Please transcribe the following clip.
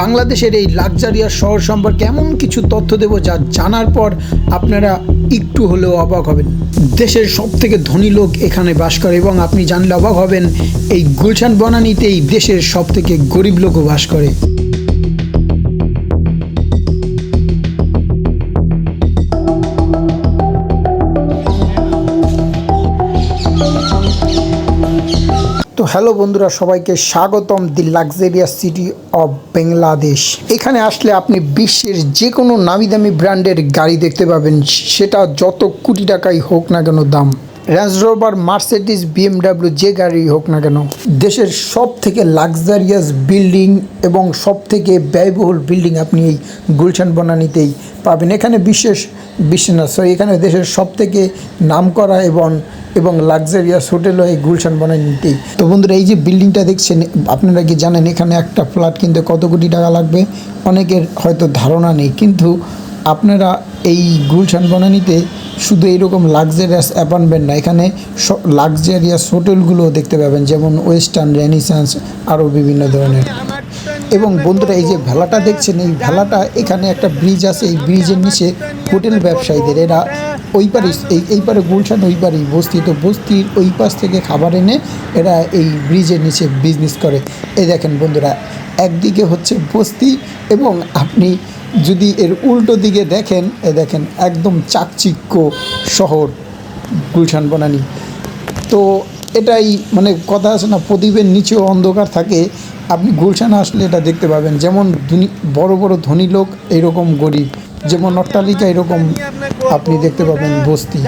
বাংলাদেশের এই লাক্সারিয়াস শহর সম্পর্কে এমন কিছু তথ্য দেব যা জানার পর আপনারা একটু হলেও অবাক হবেন। দেশের সবথেকে ধনী লোক এখানে বাস করে এবং আপনি জানলে অবাক হবেন এই গুলশান বনানীতেই দেশের সবথেকে গরিব লোকও বাস করে। তো হ্যালো বন্ধুরা, সবাইকে স্বাগতম দি লাক্সারিয়াস সিটি অফ বাংলাদেশ। এখানে আসলে আপনি বিশ্বের যে কোনো নামি দামি ব্র্যান্ডের গাড়ি দেখতে পাবেন, সেটা যত কোটি টাকাই হোক না কেন দাম। রেঞ্জ রোভার, মার্সিডিজ, বিএমডাব্লিউ যে গাড়ি হোক না কেন। দেশের সব থেকে লাক্সারিয়াস বিল্ডিং এবং সব থেকে ব্যয়বহুল বিল্ডিং আপনি এই গুলশান বনানীতেই পাবেন। এখানে এখানে দেশের সব থেকে নামকরা এবং লাক্সারিয়াস হোটেলও এই গুলশান বনানীতেই। তো বন্ধুরা, এই যে বিল্ডিংটা দেখছেন, আপনারা কি জানেন এখানে একটা ফ্ল্যাট কিনতে কত কোটি টাকা লাগবে? অনেকের হয়তো ধারণা নেই, কিন্তু আপনারা এই গুলশান বনানীতে শুধু এইরকম লাক্সারিয়াস অ্যাপার্টমেন্ট না, এখানে লাক্সারিয়াস হোটেলগুলোও দেখতে পাবেন, যেমন ওয়েস্টার্ন, রেনিসান্স, আরও বিভিন্ন ধরনের। এবং বন্ধুরা, এই যে ভেলাটা দেখছেন, এই ভেলাটা, এখানে একটা ব্রিজ আছে, এই ব্রিজের নিচে হোটেল ব্যবসায়ীদের, এরা ওই পারে এই পারে গুলশান, ওই পারেই বস্তি, তো বস্তির ওই পাশ থেকে খাবার এনে এরা এই ব্রিজের নিচে বিজনেস করে। এই দেখেন বন্ধুরা, একদিকে হচ্ছে বস্তি এবং আপনি যদি এর উল্টো দিকে দেখেন, দেখেন একদম চাকচিক্য শহর গুলশান বনানী। তো এটাই মানে কথা আছে না, প্রদীপের নিচেও অন্ধকার থাকে। আপনি গুলশানে আসলে এটা দেখতে পাবেন, যেমন বড় বড় ধনী লোক এইরকম গরিব, যেমন অট্টালিকা এরকম আপনি দেখতে পাবেন বস্তি।